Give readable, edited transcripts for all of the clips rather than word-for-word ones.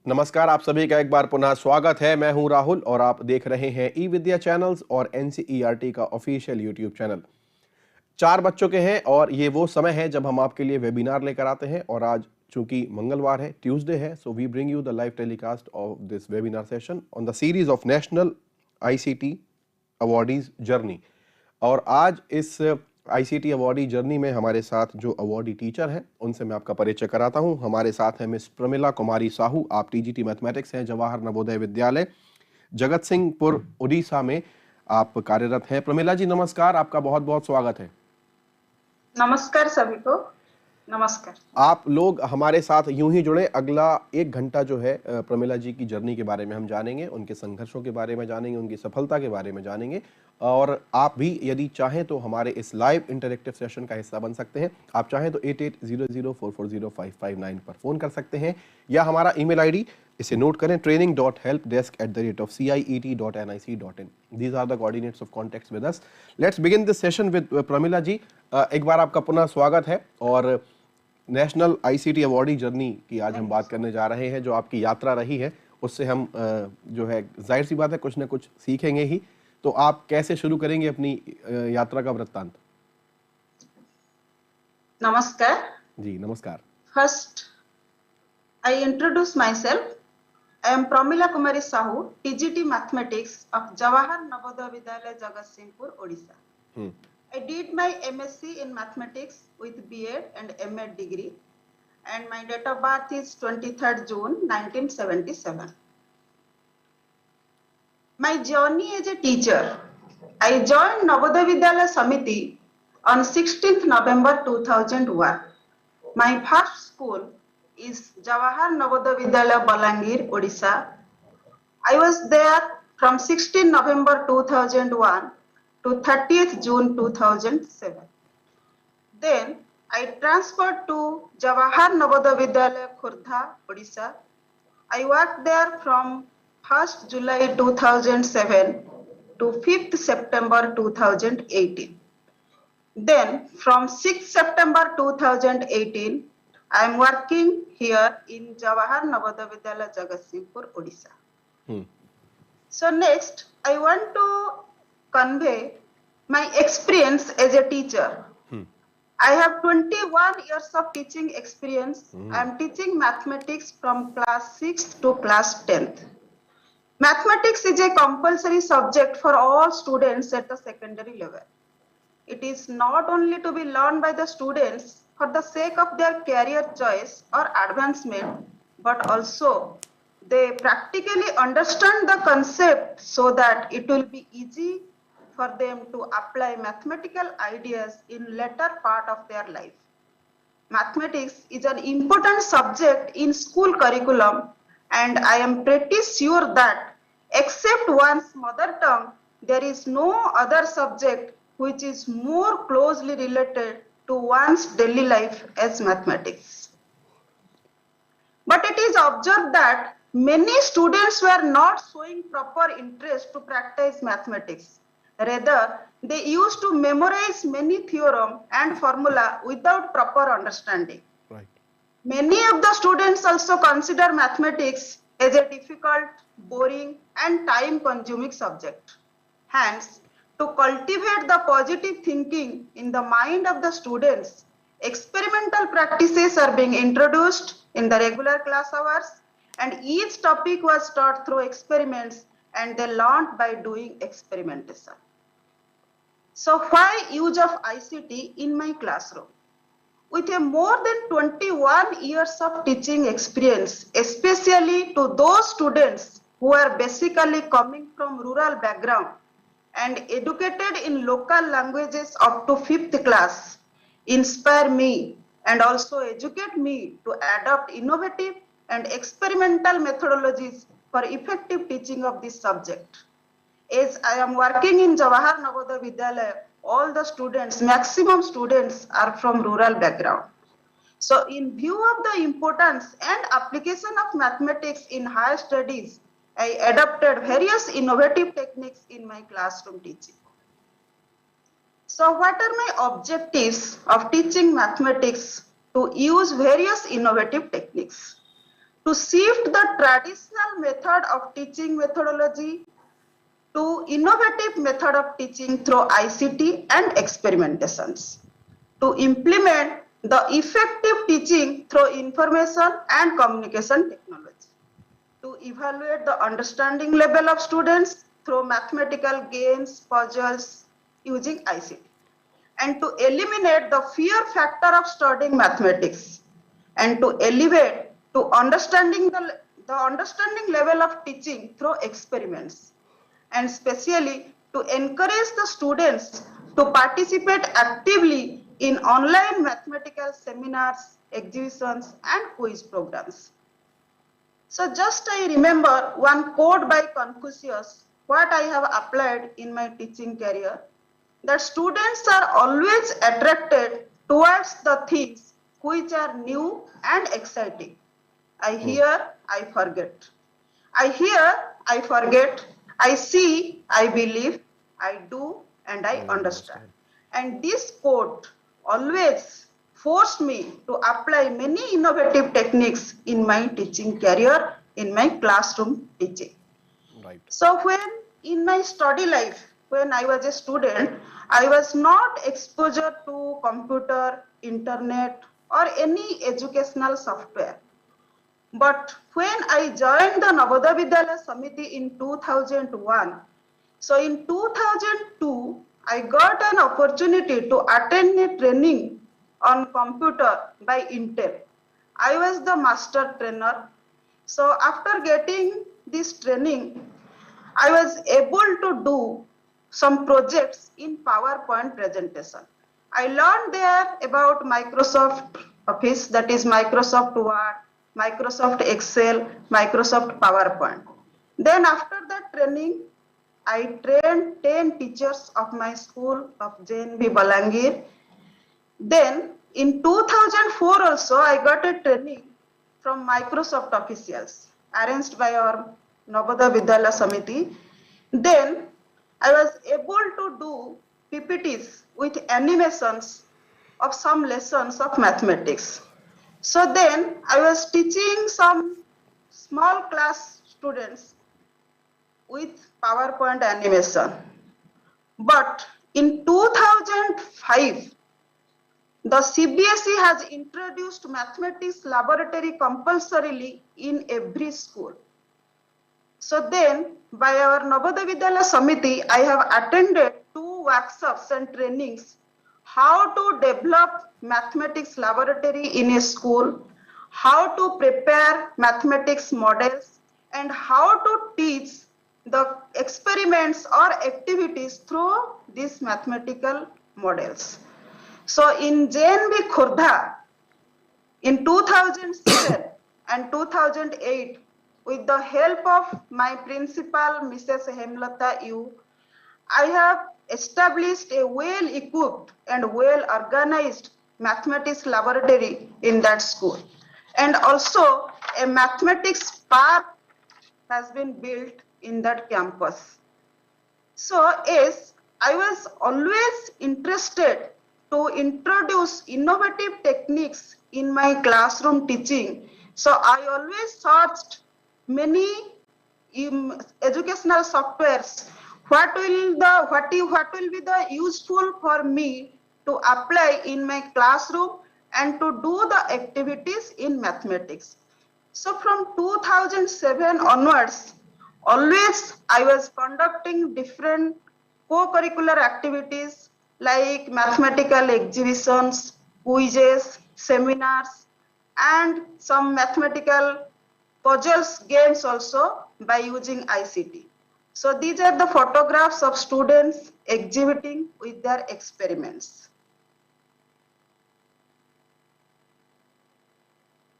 नमस्कार, आप सभी का एक बार पुनः स्वागत है। मैं हूं राहुल और आप देख रहे हैं ई विद्या चैनल्स और एनसीईआरटी का ऑफिशियल यूट्यूब चैनल। 4 बज चुके हैं और ये वो समय है जब हम आपके लिए वेबिनार लेकर आते हैं और आज चूंकि मंगलवार है, ट्यूसडे है, so we bring you the live telecast of this webinar session on the series of national ICT awardees journey. और आज इस आईसीटी अवॉर्डी जर्नी में हमारे साथ जो अवॉर्डी टीचर हैं उनसे मैं आपका परिचय कराता हूं। हमारे साथ हैं मिस प्रमिला कुमारी साहू, आप टीजीटी मैथमेटिक्स हैं, जवाहर नवोदय विद्यालय जगत सिंहपुर उड़ीसा में आप कार्यरत हैं। प्रमिला जी नमस्कार, आपका बहुत बहुत स्वागत है। नमस्कार सभी को, नमस्कार। आप लोग हमारे साथ यूं ही जुड़े, अगला 1 घंटा जो है प्रमिला जी की जर्नी के बारे में हम जानेंगे, उनके संघर्षों के बारे में जानेंगे, उनकी सफलता के बारे में जानेंगे। और आप भी यदि चाहें तो हमारे इस लाइव इंटरेक्टिव सेशन का हिस्सा बन सकते हैं। आप चाहें तो 8800440559 पर फोन कर सकते हैं या हमारा ईमेल आईडी इसे नोट करें, training.helpdesk@ciet.nic.in। These are the coordinates of contacts with us. Let's begin this session with Pramila जी। एक बार आपका पुनः स्वागत है और नेशनल आईसीटी अवॉर्डी जर्नी की आज हम बात करने जा रहे हैं। जो आपकी यात्रा रही है उससे हम जो है जाहिर सी बात है कुछ ना कुछ सीखेंगे ही। तो आप कैसे शुरू करेंगे अपनी यात्रा का वृत्तांत? नमस्कार जी नमस्कार। First I introduce my self. I am Pramila Kumari Sahu, TGT mathematics of Jawahar Navodaya Vidyalaya Jagatsinghpur Odisha. I did my MSc in mathematics with B.Ed and M.Ed degree, and my date of birth is 23rd June 1977. My journey as a teacher. I joined Navodaya Vidyalaya Samiti on 16th November 2001. My first school is Jawahar Navodaya Vidyalaya Balangir, Odisha. I was there from 16 November 2001 to 30th June 2007. Then I transferred to Jawahar Navodaya Vidyalaya, Khurdha, Odisha. I worked there from 1st July 2007 to 5th September 2018. Then from 6th September 2018, I am working here in Jawahar Navodaya Vidyalaya, Jagatsinghpur, Odisha. So next, I want to convey my experience as a teacher. I have 21 years of teaching experience. I am teaching mathematics from class 6th to class 10th. Mathematics is a compulsory subject for all students at the secondary level. It is not only to be learned by the students for the sake of their career choice or advancement, but also they practically understand the concept so that it will be easy for them to apply mathematical ideas in later part of their life. Mathematics is an important subject in school curriculum, and I am pretty sure that except one's mother tongue, there is no other subject which is more closely related to one's daily life as mathematics. But it is observed that many students were not showing proper interest to practice mathematics. Rather, they used to memorize many theorems and formula without proper understanding. Right. Many of the students also consider mathematics as a difficult, boring, and time-consuming subject. Hence, to cultivate the positive thinking in the mind of the students, experimental practices are being introduced in the regular class hours, and each topic was taught through experiments, and they learned by doing experimentation. So why use of ICT in my classroom? With a more than 21 years of teaching experience, especially to those students who are basically coming from rural background and educated in local languages up to 5th class, inspire me and also educate me to adopt innovative and experimental methodologies for effective teaching of this subject. As I am working in Jawahar Navodaya Vidyalaya, all the students, maximum students are from rural background. So in view of the importance and application of mathematics in higher studies, I adopted various innovative techniques in my classroom teaching. So what are my objectives of teaching mathematics? To use various innovative techniques. to shift the traditional method of teaching methodology to innovative method of teaching through ICT and experimentations, to implement the effective teaching through information and communication technology, to evaluate the understanding level of students through mathematical games, puzzles using ICT, and to eliminate the fear factor of studying mathematics, and to elevate to understanding the understanding level of teaching through experiments, and especially to encourage the students to participate actively in online mathematical seminars, exhibitions, and quiz programs. So just I remember one quote by Confucius, what I have applied in my teaching career, that students are always attracted towards the things which are new and exciting. I hear, I forget. I hear, I forget. I see, I believe. I do, and I understand. And this quote always forced me to apply many innovative techniques in my teaching career, in my classroom teaching. Right. So when in my study life, when I was a student, I was not exposed to computer, internet, or any educational software. But when I joined the Navodaya Vidyalaya Samiti in 2001, so in 2002, I got an opportunity to attend a training on computer by Intel. I was the master trainer. So after getting this training, I was able to do some projects in PowerPoint presentation. I learned there about Microsoft Office, that is Microsoft Word, Microsoft Excel, Microsoft PowerPoint. Then after that training, I trained 10 teachers of my school of JNB Balangir. Then in 2004 also, I got a training from Microsoft officials arranged by our Navodaya Vidyalaya Samiti. Then I was able to do PPTs with animations of some lessons of mathematics. So then I was teaching some small class students with PowerPoint animation. But in 2005, the CBSE has introduced mathematics laboratory compulsorily in every school. So then, by our Navodaya Vidyalaya Samiti, I have attended 2 workshops and trainings how to develop mathematics laboratory in a school, how to prepare mathematics models, and how to teach the experiments or activities through these mathematical models. So in JNB Khordha, in 2007 and 2008, with the help of my principal, Mrs. Hemlata U, I have established a well-equipped and well-organized mathematics laboratory in that school. And also a mathematics park has been built in that campus. So yes, I was always interested to introduce innovative techniques in my classroom teaching. So I always searched many educational softwares. What will be the useful for me to apply in my classroom and to do the activities in mathematics. So from 2007 onwards, always I was conducting different co-curricular activities like mathematical exhibitions, quizzes, seminars, and some mathematical puzzles games also by using ICT. So these are the photographs of students exhibiting with their experiments.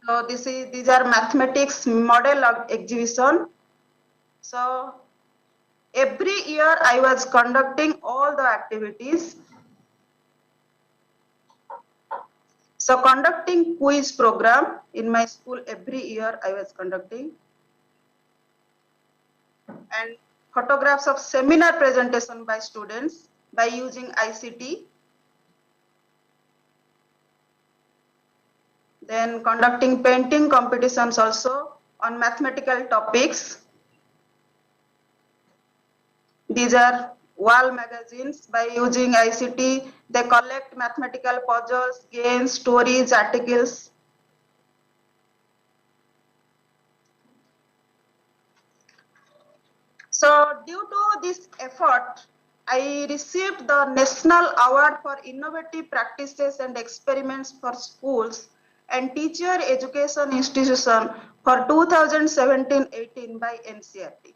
So these are mathematics model of exhibition. So every year I was conducting all the activities. So conducting quiz program in my school every year I was conducting. And photographs of seminar presentation by students by using ICT. Then conducting painting competitions also on mathematical topics. These are wall magazines. By using ICT, they collect mathematical puzzles, games, stories, articles. So due to this effort, I received the National Award for Innovative Practices and Experiments for Schools and Teacher Education Institution for 2017-18 by NCERT.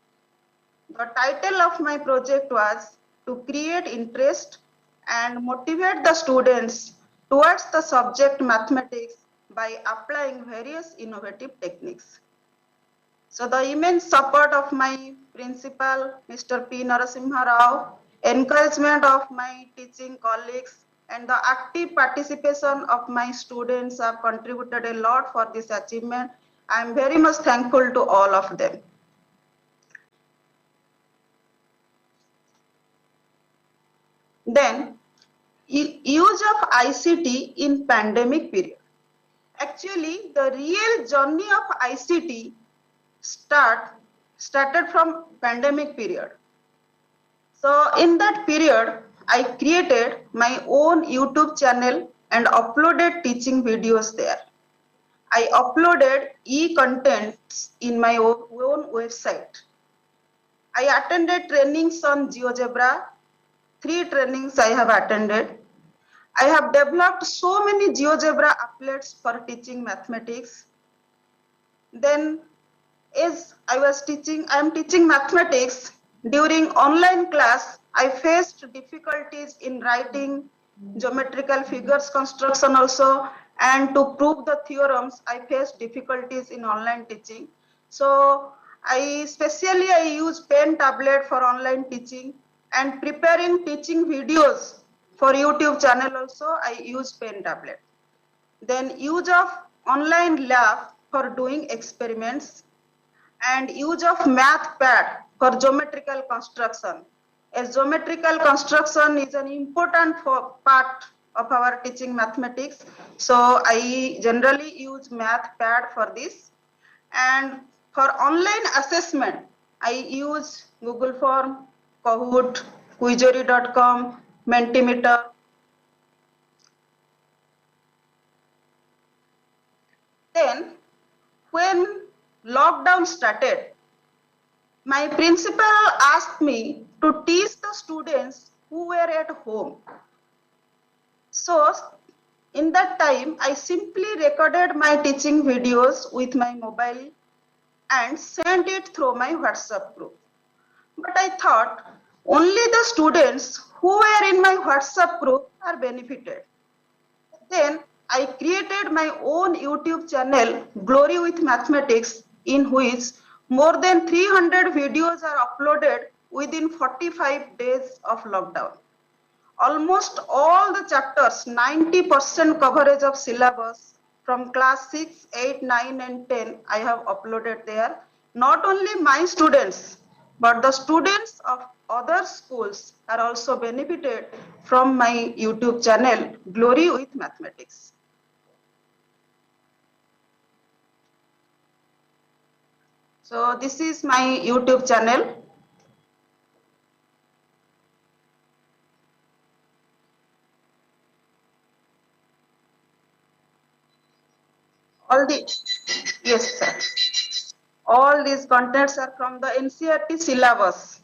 The title of my project was to create interest and motivate the students towards the subject mathematics by applying various innovative techniques. So the immense support of my principal, Mr. P. Narasimha Rao, encouragement of my teaching colleagues, and the active participation of my students have contributed a lot for this achievement. I am very much thankful to all of them. Then, use of ICT in pandemic period. Actually, the real journey of ICT started from pandemic period. So in that period, I created my own YouTube channel and uploaded teaching videos there. I uploaded e-contents in my own website. I attended trainings on GeoGebra. 3 trainings I have attended. I have developed so many GeoGebra applets for teaching mathematics. Then as I am teaching mathematics. During online class, I faced difficulties in writing geometrical figures construction also, and to prove the theorems, I faced difficulties in online teaching. So I use pen tablet for online teaching, and preparing teaching videos for YouTube channel also, I use pen tablet. Then use of online lab for doing experiments, and use of math pad for geometrical construction. As geometrical construction is an important part of our teaching mathematics, so I generally use math pad for this. And for online assessment, I use Google Form, Kahoot, Quizzory.com, Mentimeter. Then when lockdown started, my principal asked me to teach the students who were at home. So in that time, I simply recorded my teaching videos with my mobile and sent it through my WhatsApp group. But I thought only the students who were in my WhatsApp group are benefited. Then I created my own YouTube channel, Glory with Mathematics, in which more than 300 videos are uploaded within 45 days of lockdown. Almost all the chapters, 90% coverage of syllabus from class 6, 8, 9 and 10, I have uploaded there. Not only my students, but the students of other schools are also benefited from my YouTube channel, Glory with Mathematics. So this is my YouTube channel. Yes, sir. All these contents are from the NCERT syllabus.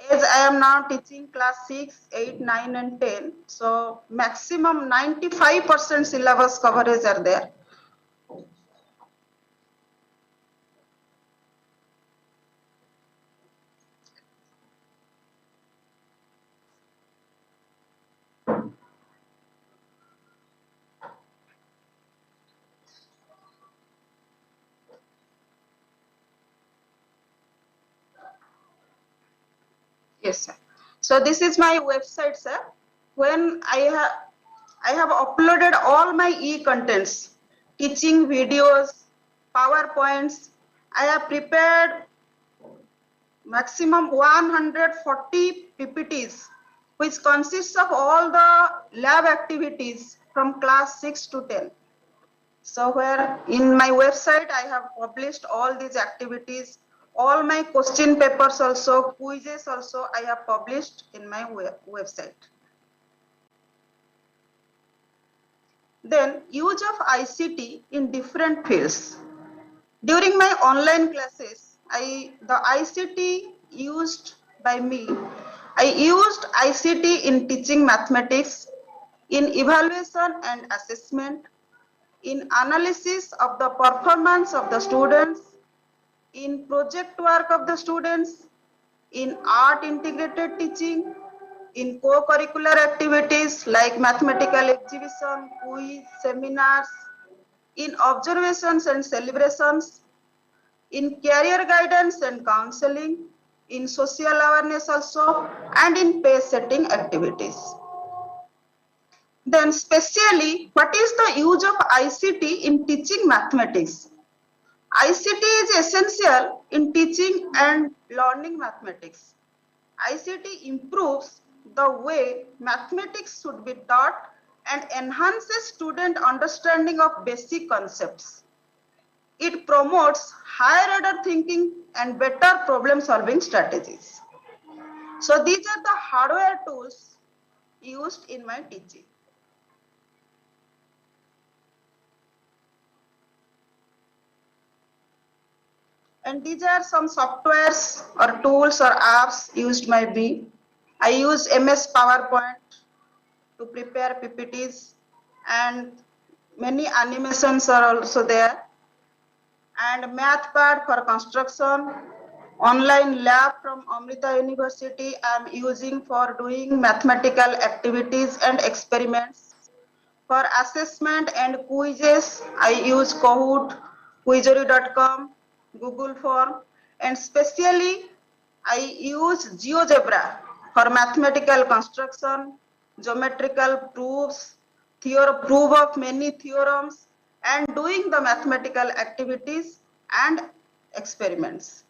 As I am now teaching class 6, 8, 9 and 10, so maximum 95% syllabus coverage are there. Yes, sir. So this is my website, sir. When I have uploaded all my e-contents, teaching videos, PowerPoints. I have prepared maximum 140 PPTs, which consists of all the lab activities from class 6 to 10. So where in my website I have published all these activities, all my question papers also, quizzes also I have published in my website. Then use of ICT in different fields. During my online classes, the ICT used by me, I used ICT in teaching mathematics, in evaluation and assessment, in analysis of the performance of the students, in project work of the students, in art integrated teaching, in co-curricular activities like mathematical exhibition, quiz, seminars, in observations and celebrations, in career guidance and counseling, in social awareness also, and in pace setting activities. Then specially, what is the use of ICT in teaching mathematics? ICT is essential in teaching and learning mathematics. ICT improves the way mathematics should be taught and enhances student understanding of basic concepts. It promotes higher order thinking and better problem solving strategies. So these are the hardware tools used in my teaching. And these are some softwares or tools or apps used by me. I use MS PowerPoint to prepare PPTs, and many animations are also there. And MathPad for construction, online lab from Amrita University I am using for doing mathematical activities and experiments. For assessment and quizzes, I use Kahoot, Quizzory.com, Google Form, and specially I use GeoGebra for mathematical construction, geometrical proofs, proof of many theorems, and doing the mathematical activities and experiments.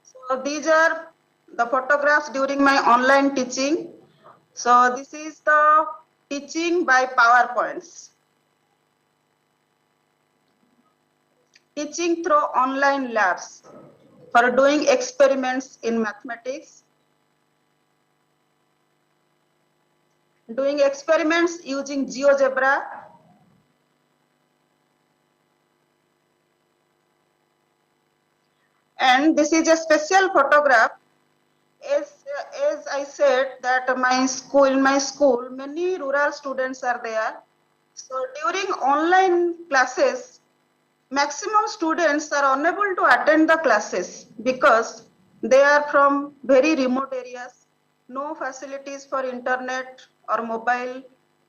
So these are the photographs during my online teaching. So this is the teaching by PowerPoints. Teaching through online labs for doing experiments in mathematics. Doing experiments using GeoGebra. And this is a special photograph. As I said that in my school, many rural students are there. So during online classes, maximum students are unable to attend the classes because they are from very remote areas. No facilities for internet or mobile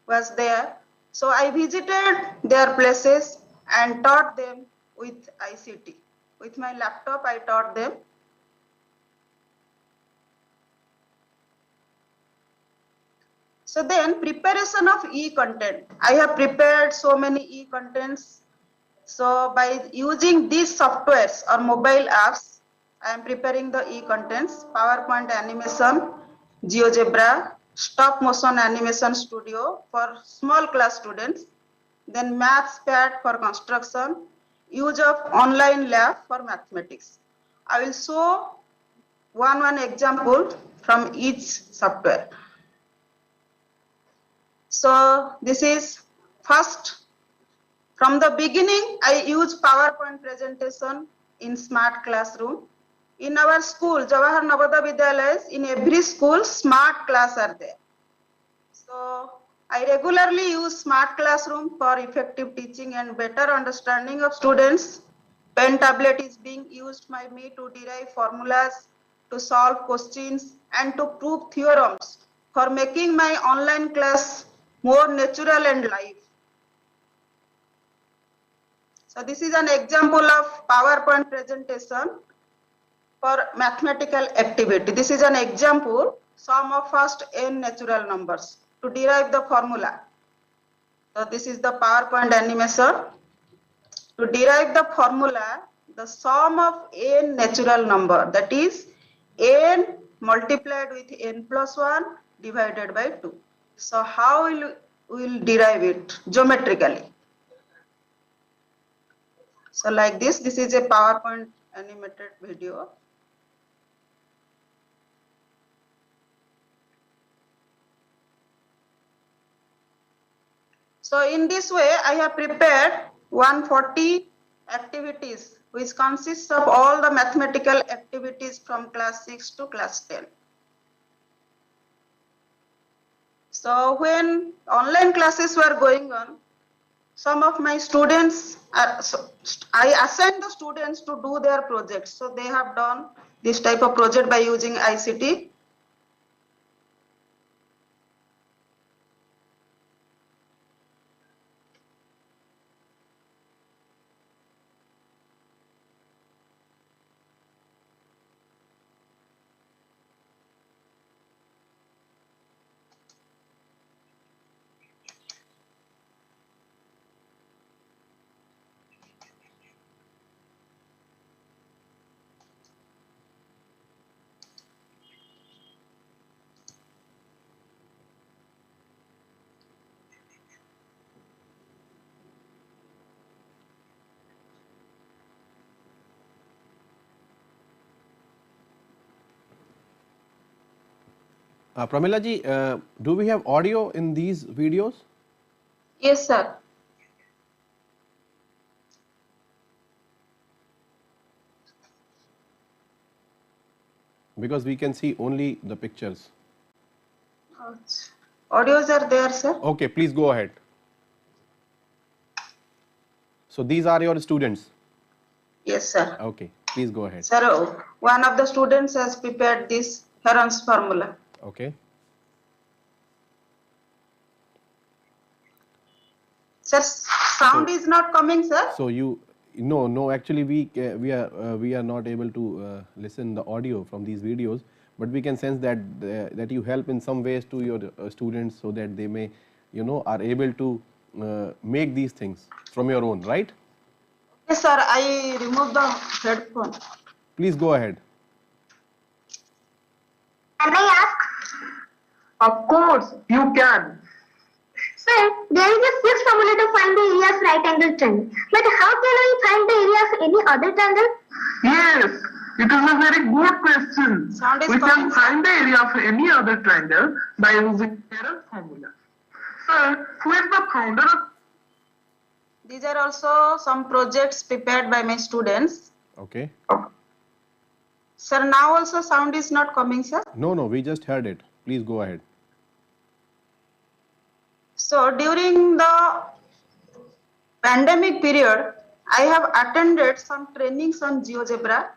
was there. So I visited their places and taught them with ICT. With my laptop, I taught them. So then preparation of e-content. I have prepared so many e-contents. So by using these softwares or mobile apps, I am preparing the e-contents, PowerPoint animation, GeoGebra, stop motion animation studio for small class students, then MathPad for construction, use of online lab for mathematics. I will show one example from each software. So this is first. From the beginning, I use PowerPoint presentation in smart classroom. In our school, Jawahar Navodaya Vidyalayas, in every school, smart class are there. So I regularly use smart classroom for effective teaching and better understanding of students. Pen tablet is being used by me to derive formulas, to solve questions, and to prove theorems for making my online class more natural and live. So this is an example of PowerPoint presentation for mathematical activity. This is an example, sum of first n natural numbers to derive the formula. So this is the PowerPoint animation. To derive the formula, the sum of n natural number, that is n multiplied with n plus 1 divided by 2. So how will will derive it geometrically. So like this is a PowerPoint animated video. So in this way, I have prepared 140 activities, which consists of all the mathematical activities from class 6 to class 10. So when online classes were going on, some of my students, I assigned the students to do their projects. So they have done this type of project by using ICT. Pramila ji, do we have audio in these videos? Yes, sir. Because we can see only the pictures. Audios are there, sir. Okay, please go ahead. So these are your students. Yes, sir. Okay, please go ahead. Sir, one of the students has prepared this Heron's formula. Okay. Sir, sound is not coming, sir. So no, actually we are not able to listen the audio from these videos, but we can sense that that you help in some ways to your students so that they may are able to make these things from your own, right? Yes, sir. I removed the headphone. Please go ahead. Can I ask? Of course, you can. Sir, there is a fixed formula to find the area of right angle triangle. But how can we find the area of any other triangle? Yes, it is a very good question. Sound is We coming, can find the area of any other triangle by using Taylor's formula. Sir, who is the founder of? These are also some projects prepared by my students. Okay. Sir, now also sound is not coming, sir. No, we just heard it. Please go ahead. So during the pandemic period, I have attended some trainings on GeoGebra.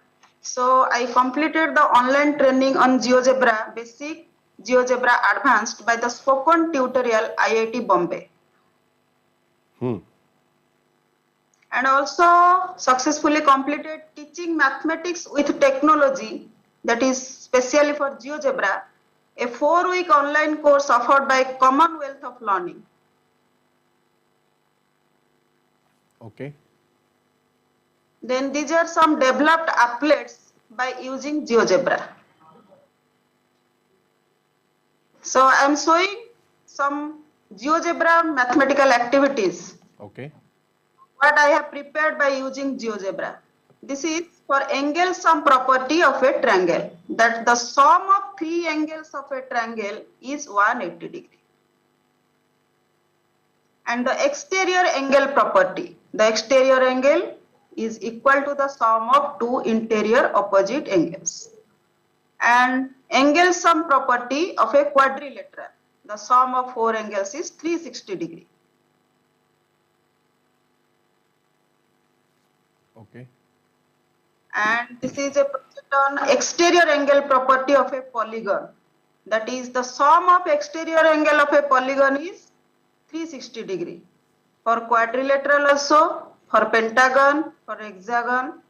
So I completed the online training on GeoGebra Basic, GeoGebra Advanced by the Spoken Tutorial IIT Bombay. And also successfully completed teaching mathematics with technology, that is specially for GeoGebra, a 4-week online course offered by Commonwealth of Learning. Okay. Then these are some developed applets by using GeoGebra. So I am showing some GeoGebra mathematical activities. Okay. What I have prepared by using GeoGebra. This is for angle sum property of a triangle, that the sum of 3 angles of a triangle is 180 degree. And the exterior angle property, the exterior angle is equal to the sum of 2 interior opposite angles. And angle sum property of a quadrilateral, the sum of 4 angles is 360 degree. Okay. And this is a project on exterior angle property of a polygon. That is, the sum of exterior angle of a polygon is 360 degree. For quadrilateral also, for pentagon, for hexagon,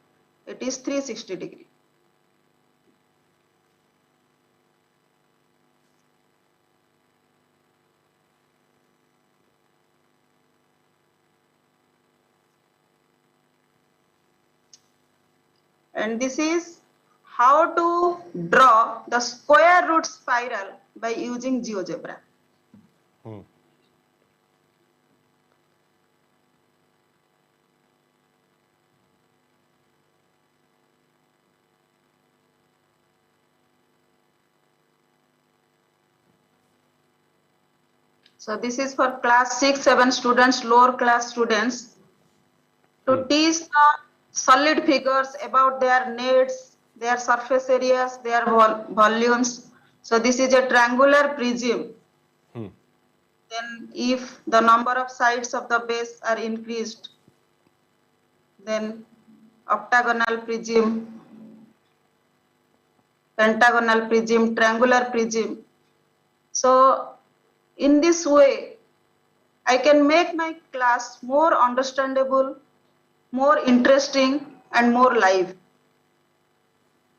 it is 360 degree. And this is how to draw the square root spiral by using GeoGebra. So this is for class 6, 7 students, lower class students, to teach the solid figures about their needs, their surface areas, their volumes. So this is a triangular prism. Then if the number of sides of the base are increased, then octagonal prism, pentagonal prism, triangular prism. So in this way, I can make my class more understandable, more interesting, and more live.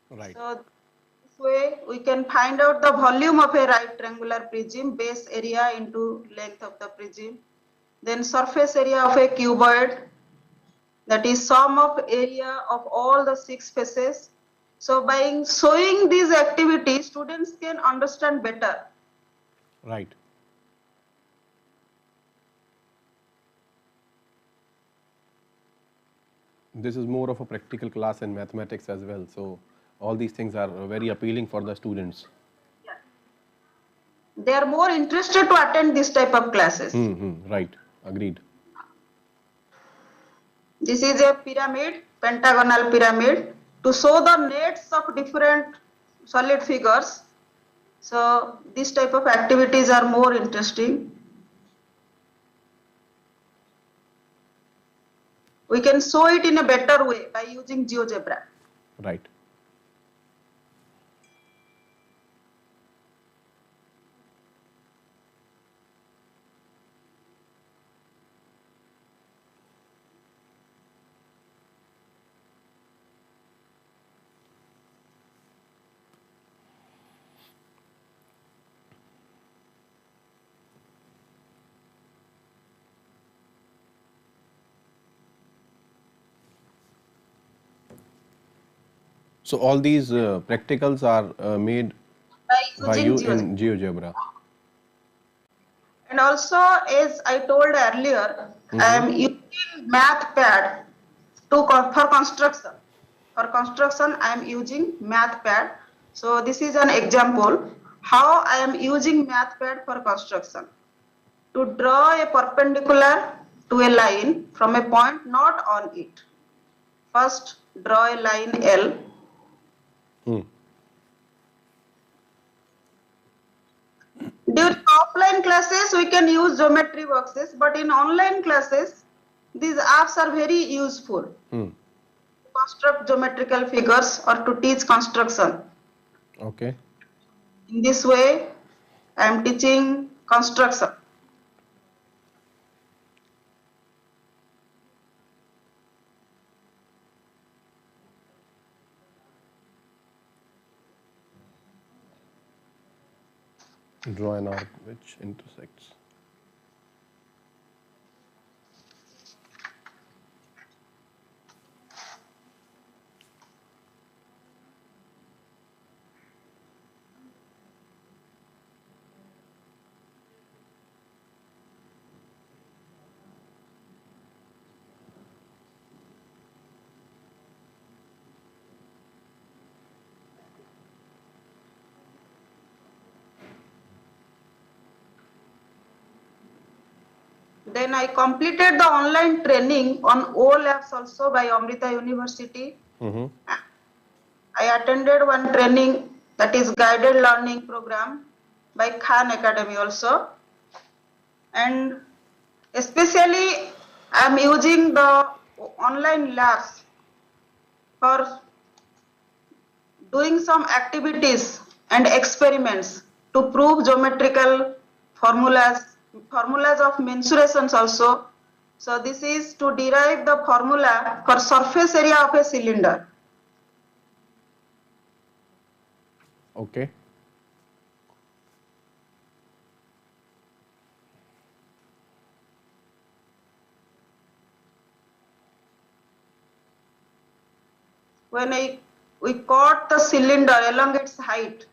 Right. So this way we can find out the volume of a right triangular prism, base area into length of the prism, then surface area of a cuboid, that is sum of area of all the 6 faces. So by showing these activities, students can understand better. Right. This is more of a practical class in mathematics as well. So all these things are very appealing for the students. They are more interested to attend this type of classes. Right. Agreed. This is a pyramid, pentagonal pyramid, to show the nets of different solid figures. So this type of activities are more interesting. We can show it in a better way by using GeoGebra. Right. So all these practicals are made by you in GeoGebra. And also, as I told earlier, I am using MathPad for construction. For construction, I am using MathPad. So this is an example how I am using MathPad for construction. To draw a perpendicular to a line from a point not on it. First, draw a line L. During offline classes, we can use geometry boxes, but in online classes, these apps are very useful to construct geometrical figures or to teach construction. Okay. In this way, I am teaching construction. Draw an arc which intersects. Then I completed the online training on O Labs also by Amrita University. I attended one training, that is guided learning program by Khan Academy also. And especially I am using the online labs for doing some activities and experiments to prove geometrical formulas of mensurations also. So this is to derive the formula for surface area of a cylinder. Okay. When we cut the cylinder along its height,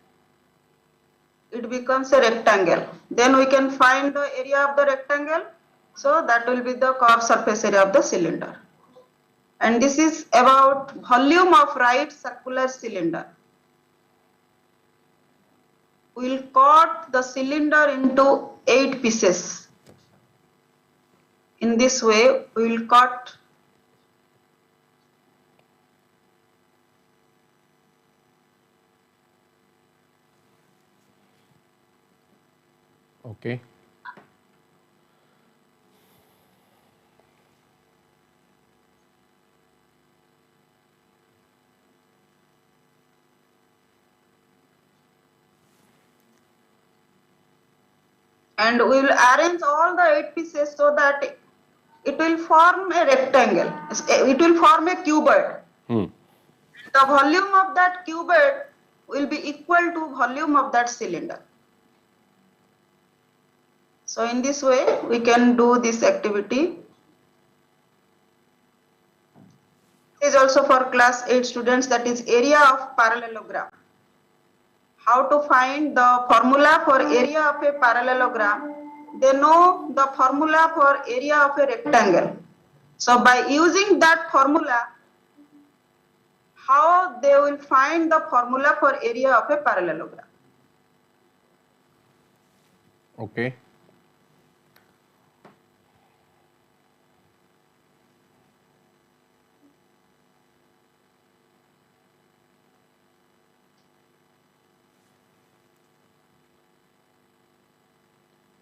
it becomes a rectangle. Then we can find the area of the rectangle. So that will be the curved surface area of the cylinder. And this is about volume of right circular cylinder. We'll cut the cylinder into 8 pieces. In this way, we will cut Okay. and we will arrange all the 8 pieces so that it will form a rectangle. It will form a cuboid. Hmm. The volume of that cuboid will be equal to volume of that cylinder. So in this way, we can do this activity. It is also for class 8 students, that is area of parallelogram. How to find the formula for area of a parallelogram? They know the formula for area of a rectangle. So by using that formula, how they will find the formula for area of a parallelogram? Okay.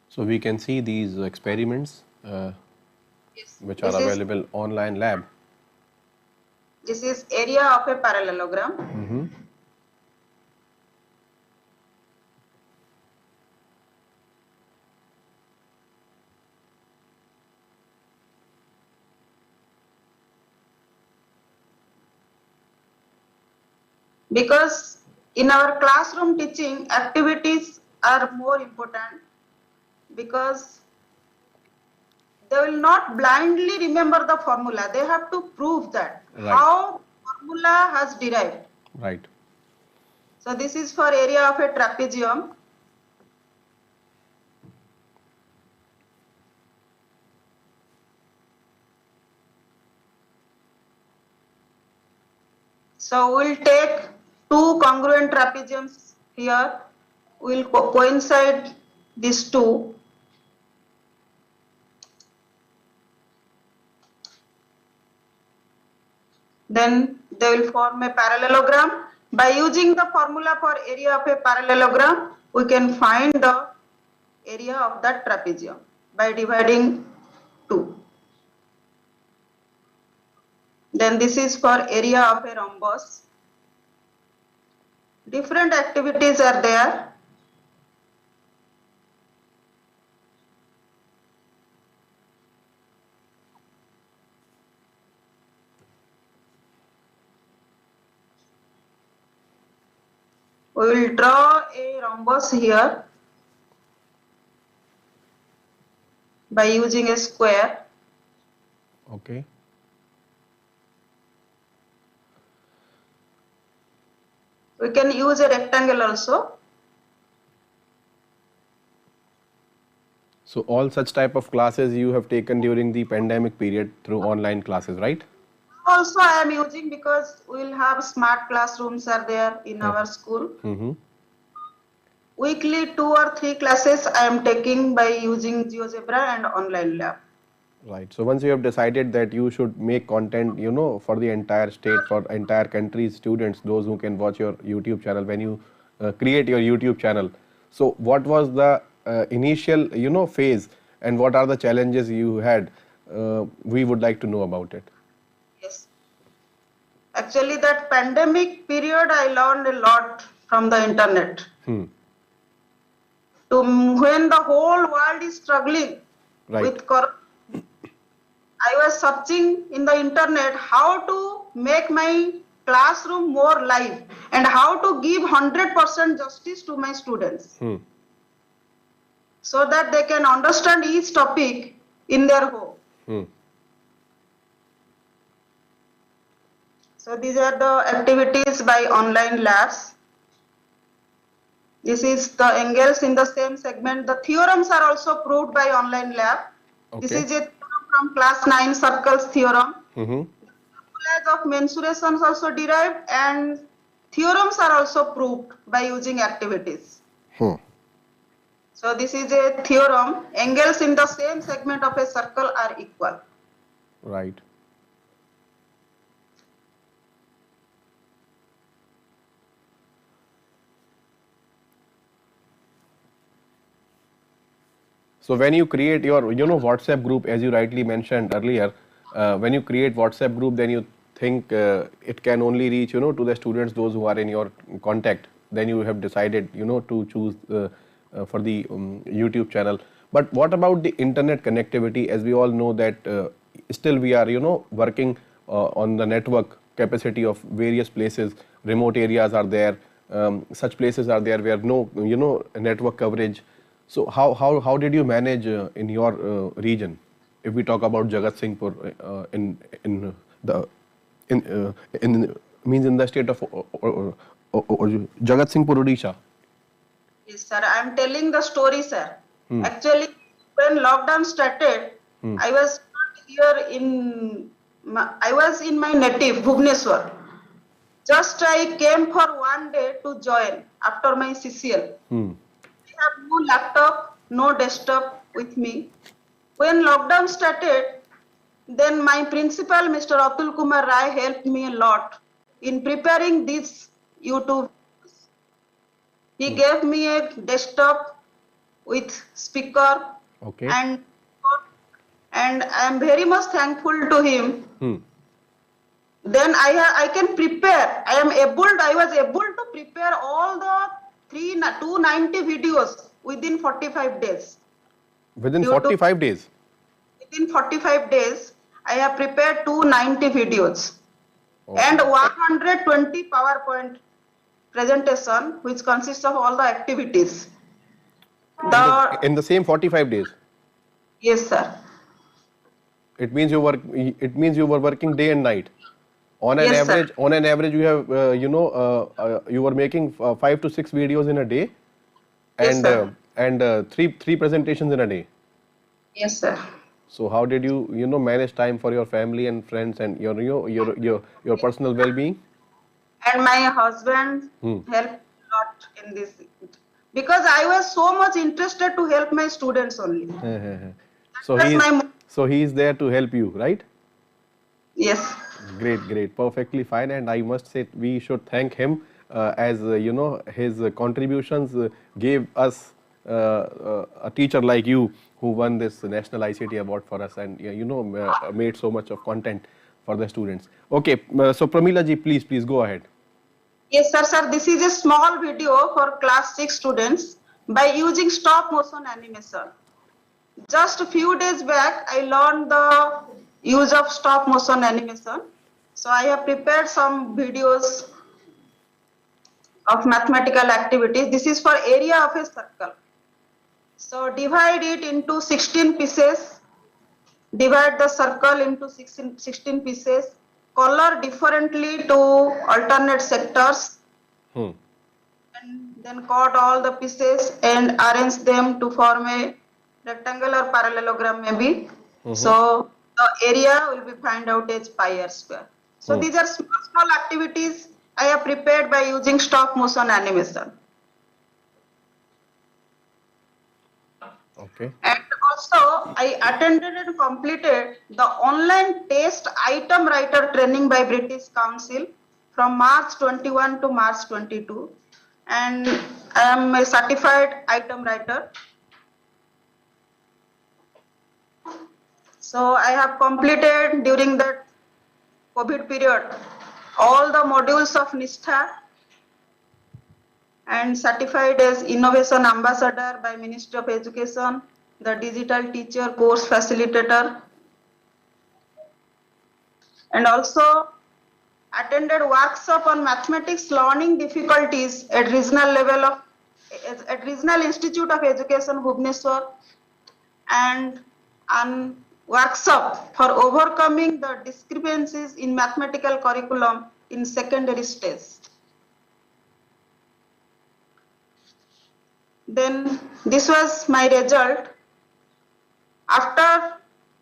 So we can see these experiments which are available online lab. This is area of a parallelogram. Mm-hmm. Because in our classroom teaching, activities are more important, because they will not blindly remember the formula. They have to prove that Right. how formula has derived. Right. So this is for area of a trapezium. So we'll take two congruent trapeziums here. We'll coincide these two. Then they will form a parallelogram. By using the formula for area of a parallelogram, we can find the area of that trapezium by dividing 2. Then this is for area of a rhombus. Different activities are there. We will draw a rhombus here by using a square. Okay. We can use a rectangle also. So all such type of classes you have taken during the pandemic period through online classes, right? Also I am using, because we will have smart classrooms are there in our school. Mm-hmm. Weekly 2 or 3 classes I am taking by using GeoGebra and online lab. Right. So once you have decided that you should make content, for the entire state, for entire country's students, those who can watch your YouTube channel, when you create your YouTube channel. So what was the initial, phase, and what are the challenges you had? We would like to know about it. Yes. Actually that pandemic period I learned a lot from the internet. When the whole world is struggling Right. with corona, I was searching in the internet how to make my classroom more live and how to give 100% justice to my students, so that they can understand each topic in their home. So these are the activities by online labs. This is the angles in the same segment. The theorems are also proved by online lab. Okay. This is a theorem from class 9 circles theorem. Formulas of mensurations also derived, and theorems are also proved by using activities. So this is a theorem. Angles in the same segment of a circle are equal. Right. So when you create your, WhatsApp group, as you rightly mentioned earlier, when you create WhatsApp group, then you think it can only reach, to the students, those who are in your contact. Then you have decided, to choose for the YouTube channel. But what about the internet connectivity? As we all know that still we are, working on the network capacity of various places. Remote areas are there. Such places are there where no, network coverage. So how did you manage in your region? If we talk about Jagat Singhpur in the state of Jagat Singhpur, Odisha. Yes, sir. I am telling the story, sir. Actually, when lockdown started, I was not here I was in my native Bhubaneswar. Just I came for one day to join after my CCL. I have no laptop, no desktop with me. When lockdown started, then my principal, Mr. Atul Kumar Rai, helped me a lot in preparing this YouTube. He gave me a desktop with speaker, Okay. and I am very much thankful to him. Then I can prepare. I was able to prepare all the 290 videos within 45 days. Within 45 days? Within 45 days, I have prepared 290 videos Okay. and 120 PowerPoint presentation, which consists of all the activities. In the same 45 days? Yes, sir. It means you were working day and night. On an Yes, average, sir. you have you were making 5 to 6 videos in a day, Yes, sir. and three presentations in a day. Yes, sir. So how did you manage time for your family and friends and your personal well-being? And my husband helped a lot in this, because I was so much interested to help my students only. So he is there to help you, right? Yes. Great, perfectly fine. And I must say we should thank him as his contributions gave us a teacher like you who won this National ICT Award for us, and made so much of content for the students. Okay, so Pramila ji, please go ahead. Yes, sir. This is a small video for class 6 students by using stop motion animation. Just a few days back, I learned the use of stop motion animation. So I have prepared some videos of mathematical activities. This is for area of a circle. So divide it into 16 pieces. Divide the circle into 16 pieces. Color differently to alternate sectors. And then cut all the pieces and arrange them to form a rectangular parallelogram maybe. So the area will be find out as pi r square. So these are small activities I have prepared by using stop motion animation. Okay. And also I attended and completed the online test item writer training by British Council from March 21 to March 22. And I am a certified item writer. So I have completed during that COVID period all the modules of NISTHA and certified as Innovation Ambassador by Ministry of Education, the Digital Teacher Course Facilitator, and also attended workshop on mathematics learning difficulties at regional level at Regional Institute of Education Bhubaneswar, and workshop for overcoming the discrepancies in mathematical curriculum in secondary stage. Then this was my result. After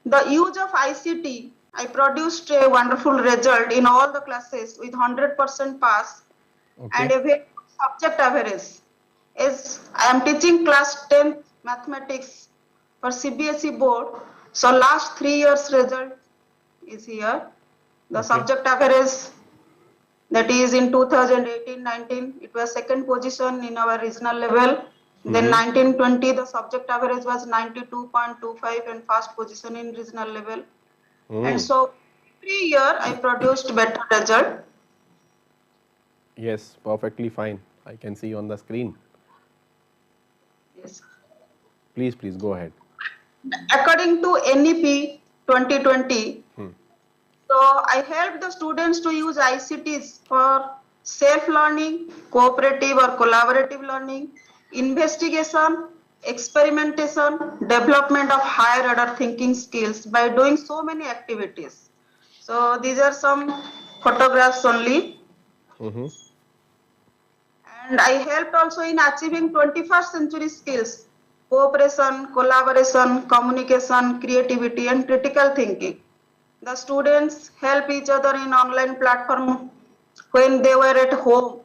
the use of ICT, I produced a wonderful result in all the classes with 100% pass and a very good subject average. As I am teaching class 10th mathematics for CBSE board. So last 3 years result is here. The Okay. subject average, that is in 2018-19, it was second position in our regional level. Then 19-20, the subject average was 92.25 and first position in regional level. And so every year I produced better result. Yes, perfectly fine. I can see on the screen. Yes. Please go ahead. According to NEP 2020, so I helped the students to use ICTs for self-learning, cooperative or collaborative learning, investigation, experimentation, development of higher order thinking skills by doing so many activities. So these are some photographs only. And I helped also in achieving 21st century skills, cooperation, collaboration, communication, creativity, and critical thinking. The students help each other in online platform when they were at home.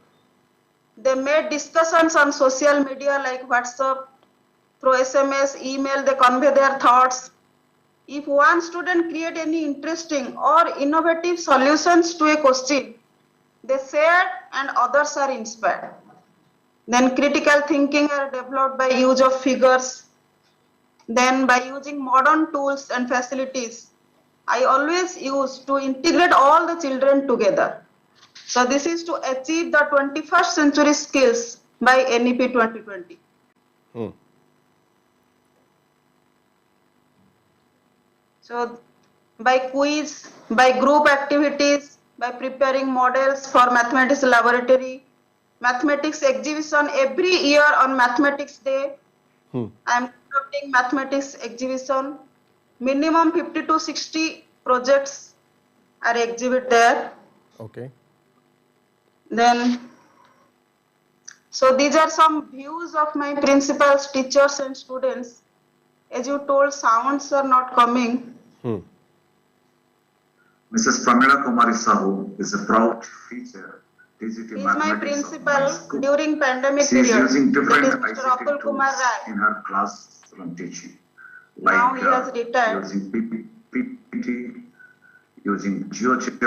They made discussions on social media like WhatsApp, through SMS, email, they convey their thoughts. If one student create any interesting or innovative solutions to a question, they share and others are inspired. Then critical thinking are developed by use of figures. Then by using modern tools and facilities, I always use to integrate all the children together. So this is to achieve the 21st century skills by NEP 2020. So by quiz, by group activities, by preparing models for mathematics laboratory, mathematics exhibition every year on Mathematics Day. I am conducting mathematics exhibition. Minimum 50 to 60 projects are exhibit there. Okay. Then, so these are some views of my principals, teachers and students. As you told, sounds are not coming. Mrs. Pramila Kumari Sahu is a proud feature. He is my principal during pandemic She is period. using different That is Mr. ICT Apul Kumar tools Rai. in her classroom teaching. Now he has retired. Using PPT, using Jio TV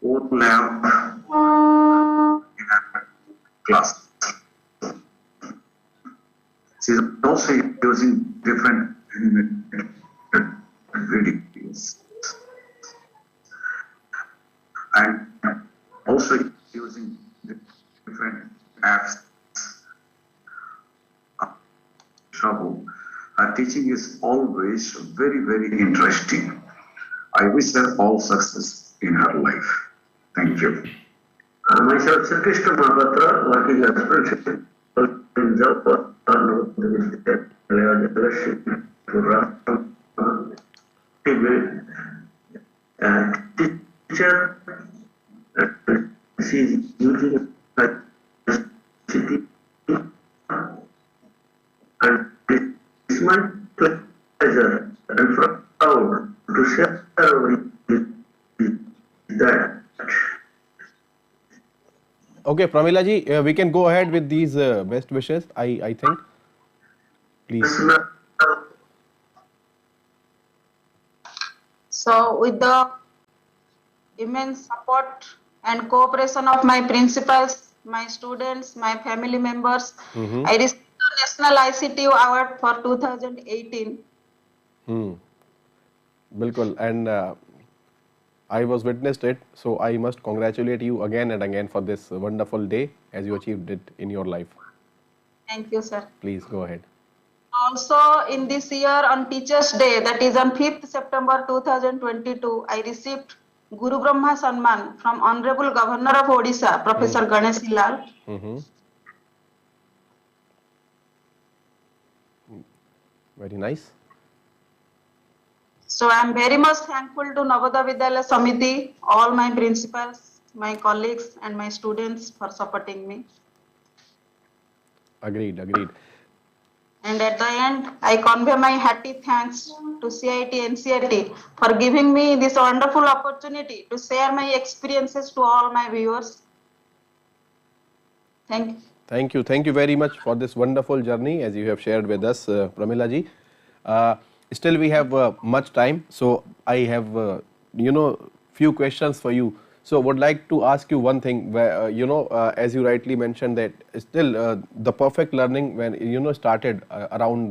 Mobile App in her class. She is also using different animated videos and also using different apps. Trouble. Her teaching is always very, very interesting. I wish her all success in her life. Thank you. Myself, Sir Krishna Mahapatra, working as principal in the teacher. She is using ICT and it's my pleasure and proud to share that. Okay, Pramila ji, we can go ahead with these best wishes, I think. Please. So with the immense support and cooperation of my principals, my students, my family members, I received the National ICT Award for 2018. Bilkul, and I was witnessed it, so I must congratulate you again and again for this wonderful day as you achieved it in your life. Thank you, sir. Please go ahead. Also in this year on Teachers Day, that is on 5th September 2022, I received Guru Brahma Sanman from Honorable Governor of Odisha, Professor Ganesh Lal. Very nice. So I am very much thankful to Navodaya Vidyalaya Samiti, all my principals, my colleagues and my students for supporting me. Agreed. And at the end, I convey my hearty thanks to CIT NCRT for giving me this wonderful opportunity to share my experiences to all my viewers. Thank you. Thank you very much for this wonderful journey as you have shared with us, Pramila ji. Uh, Still, we have much time, so I have few questions for you. So, would like to ask you one thing. Where as you rightly mentioned that still the perfect learning when started around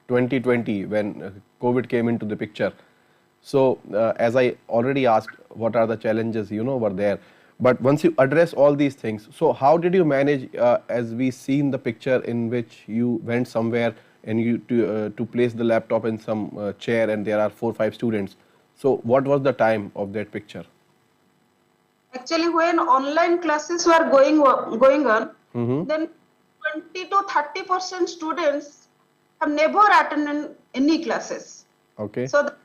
2020 when COVID came into the picture. So, as I already asked, what are the challenges were there? But once you address all these things, so how did you manage? As we see in the picture in which you went somewhere and you to place the laptop in some chair, and there are 4-5 students. So, what was the time of that picture? Actually, when online classes were going on, Mm-hmm. then 20 to 30% students have never attended any classes. Okay. So the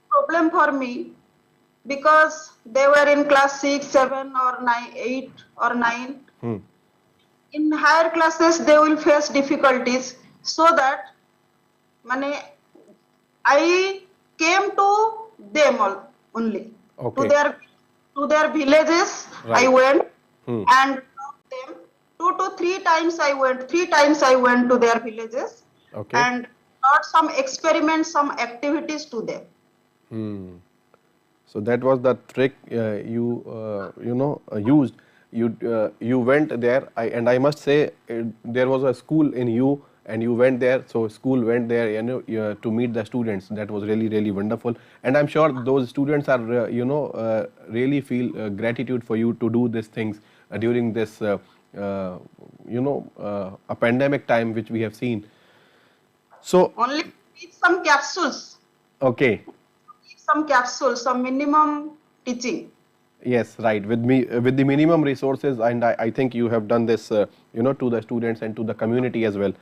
problem for me, because they were in class 6, 7 or 9, 8 or 9. Hmm. In higher classes, they will face difficulties. So that I came to them only. Okay. To their villages, Right. I went Hmm. and taught them 2 to 3 times I went. 3 times I went to their villages Okay. and taught some experiments, some activities to them. So that was the trick you used. You went there, and I must say there was a school in you, and you went there. So school went there, to meet the students. That was really wonderful, and I'm sure those students are really feel gratitude for you to do these things during this a pandemic time which we have seen. So Only teach some capsules, okay. some minimum teaching. Yes, right. With the minimum resources, and I think you have done this, to the students and to the community as well.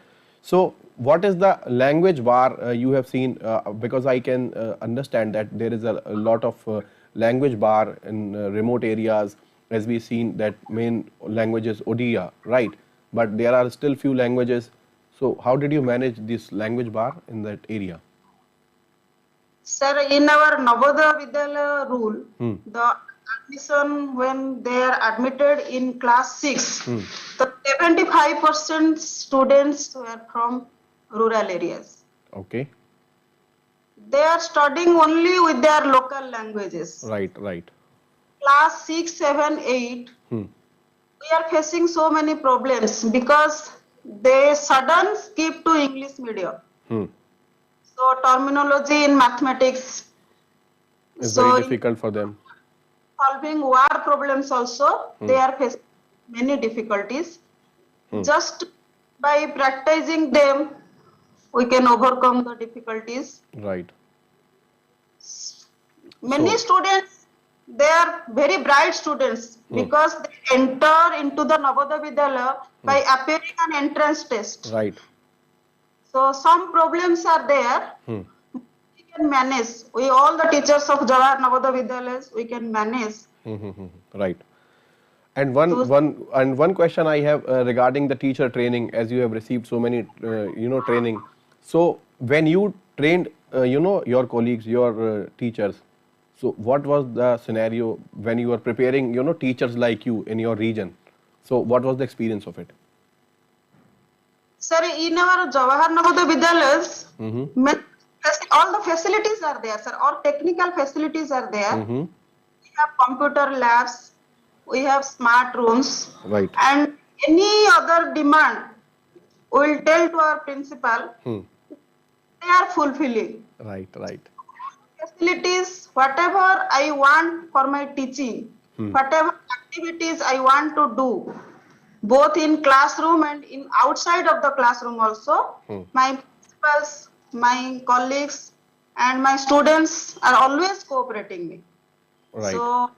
So, what is the language bar you have seen? Because I can understand that there is a lot of language bar in remote areas, as we've seen that main language is Odia, right? But there are still few languages. So, how did you manage this language bar in that area? Sir, in our Navodaya Vidyalaya rule, Hmm. the admission when they are admitted in class 6, the 75% students were from rural areas. Okay. They are studying only with their local languages. Right. Class 6, 7, 8, Hmm. we are facing so many problems because they sudden skip to English medium. Hmm. So terminology in mathematics. It's So very in difficult for them. solving war problems also, they are facing many difficulties. Just by practicing them, we can overcome the difficulties. Right. Many students, they are very bright students because they enter into the Navodaya Vidyalaya by appearing an entrance test. Right. So some problems are there. We can manage. We all the teachers of Jawahar Navodaya Vidyalayas, we can manage. Right. And one question I have regarding the teacher training, as you have received so many training. So when you trained your colleagues, your teachers, so what was the scenario when you were preparing teachers like you in your region? So what was the experience of it? Sir, in our Jawahar Navodaya Vidyalayas, all the facilities are there, sir. All technical facilities are there. We have computer labs, we have smart rooms, Right. and any other demand, we will tell to our principal. They are fulfilling. Right. Facilities, whatever I want for my teaching, whatever activities I want to do, both in classroom and in outside of the classroom also, my principals, my colleagues and my students are always cooperating me. Right. So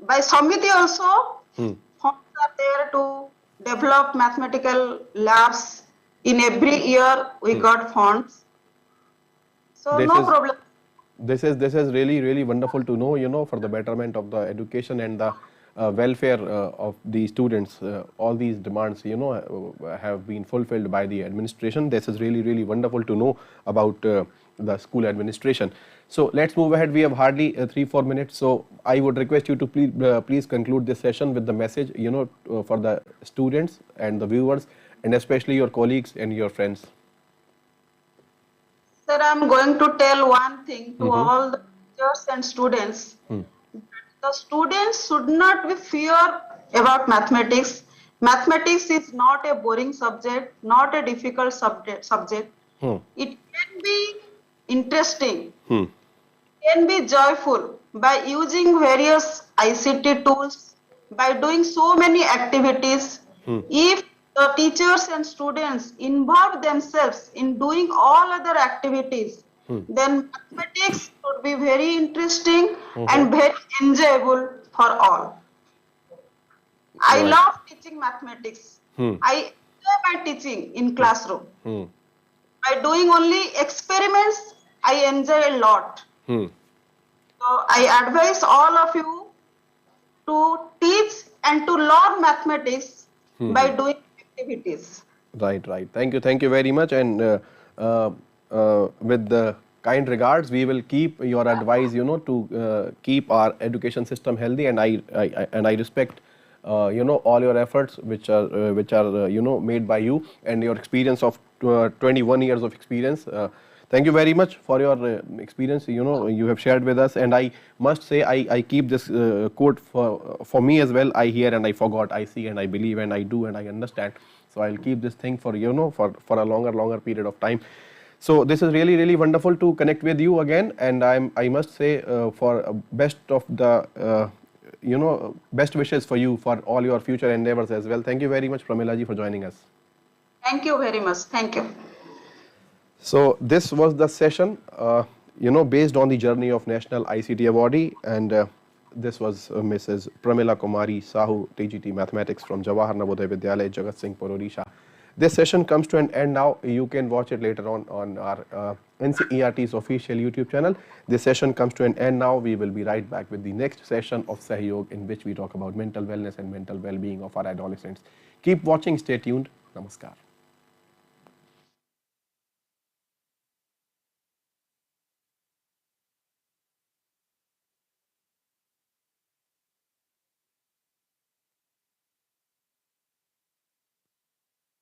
by Samiti also, funds are there to develop mathematical labs. In every year we got funds. So This no is- problem. This is really wonderful to know, for the betterment of the education and the welfare of the students. All these demands have been fulfilled by the administration. This is really wonderful to know about the school administration. So let's move ahead. We have hardly 3-4 minutes. So I would request you to please conclude this session with the message, for the students and the viewers, and especially your colleagues and your friends. Sir, I'm going to tell one thing to all the teachers and students. The students should not be fear about mathematics. Mathematics is not a boring subject, not a difficult subject. It can be interesting, can be joyful by using various ICT tools, by doing so many activities. If the teachers and students involve themselves in doing all other activities, then mathematics would be very interesting and very enjoyable for all. I love teaching mathematics. I enjoy my teaching in classroom. By doing only experiments, I enjoy a lot. So I advise all of you to teach and to learn mathematics by doing activities. Right. Thank you very much. And with the kind regards, we will keep your advice, to keep our education system healthy. And I respect, all your efforts, which are made by you, and your experience of 21 years of experience. Thank you very much for your experience, you have shared with us. And I must say, I keep this quote for me as well. I hear and I forgot, I see and I believe and I do and I understand. So I'll keep this thing for, for a longer period of time. So this is really wonderful to connect with you again. And I must say, for best of the, best wishes for you for all your future endeavors as well. Thank you very much, Pramila ji, for joining us. Thank you very much. Thank you. So this was the session, based on the journey of National ICT Awardee, and this was Mrs. Pramila Kumari Sahu, TGT Mathematics from Jawahar Navodaya Vidyalaya, Jagat Singhpur, Odisha. This session comes to an end now. You can watch it later on our NCERT's official YouTube channel. This session comes to an end now. We will be right back with the next session of Sahyog, in which we talk about mental wellness and mental well-being of our adolescents. Keep watching. Stay tuned. Namaskar.